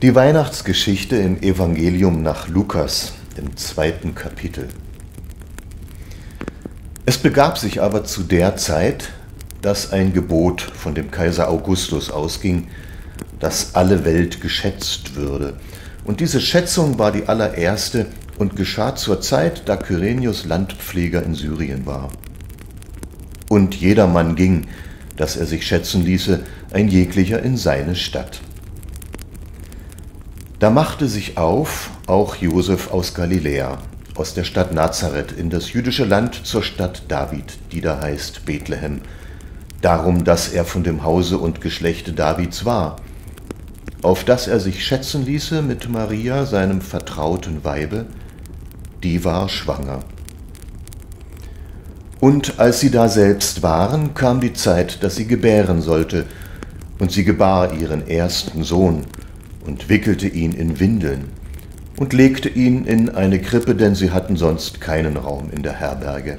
Die Weihnachtsgeschichte im Evangelium nach Lukas im 2. Kapitel. Es begab sich aber zu der Zeit, dass ein Gebot von dem Kaiser Augustus ausging, dass alle Welt geschätzt würde. Und diese Schätzung war die allererste und geschah zur Zeit, da Kyrenius Landpfleger in Syrien war. Und jedermann ging, dass er sich schätzen ließe, ein jeglicher in seine Stadt. Da machte sich auf auch Josef aus Galiläa, aus der Stadt Nazareth, in das jüdische Land zur Stadt David, die da heißt Bethlehem, darum, dass er von dem Hause und Geschlechte Davids war, auf dass er sich schätzen ließe mit Maria, seinem vertrauten Weibe, die war schwanger. Und als sie da selbst waren, kam die Zeit, dass sie gebären sollte, und sie gebar ihren ersten Sohn und wickelte ihn in Windeln und legte ihn in eine Krippe, denn sie hatten sonst keinen Raum in der Herberge.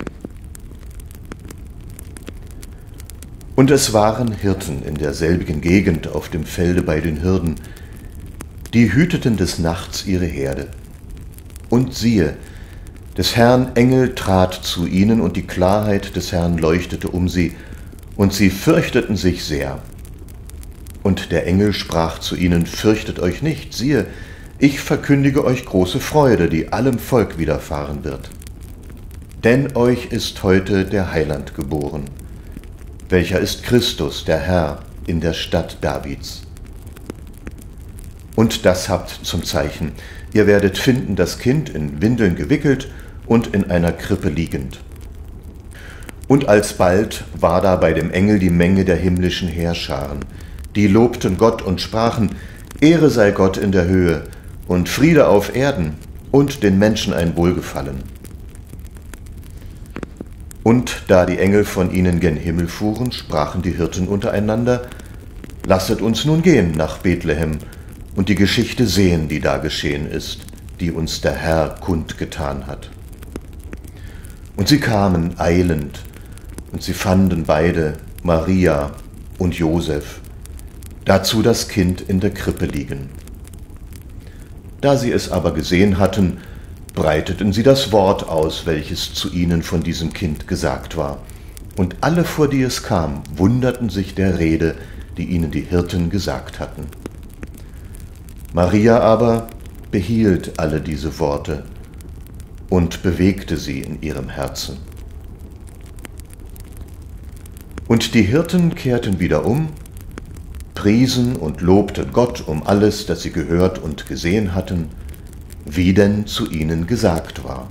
Und es waren Hirten in derselbigen Gegend auf dem Felde bei den Hürden, die hüteten des Nachts ihre Herde. Und siehe, des Herrn Engel trat zu ihnen, und die Klarheit des Herrn leuchtete um sie, und sie fürchteten sich sehr. Und der Engel sprach zu ihnen: Fürchtet euch nicht, siehe, ich verkündige euch große Freude, die allem Volk widerfahren wird. Denn euch ist heute der Heiland geboren, welcher ist Christus, der Herr, in der Stadt Davids. Und das habt zum Zeichen: Ihr werdet finden das Kind in Windeln gewickelt und in einer Krippe liegend. Und alsbald war da bei dem Engel die Menge der himmlischen Heerscharen, die lobten Gott und sprachen: Ehre sei Gott in der Höhe und Friede auf Erden und den Menschen ein Wohlgefallen. Und da die Engel von ihnen gen Himmel fuhren, sprachen die Hirten untereinander: Lasset uns nun gehen nach Bethlehem und die Geschichte sehen, die da geschehen ist, die uns der Herr kundgetan hat. Und sie kamen eilend, und sie fanden beide, Maria und Josef, dazu das Kind in der Krippe liegen. Da sie es aber gesehen hatten, breiteten sie das Wort aus, welches zu ihnen von diesem Kind gesagt war. Und alle, vor die es kam, wunderten sich der Rede, die ihnen die Hirten gesagt hatten. Maria aber behielt alle diese Worte und bewegte sie in ihrem Herzen. Und die Hirten kehrten wieder um, priesen und lobten Gott um alles, das sie gehört und gesehen hatten, wie denn zu ihnen gesagt war.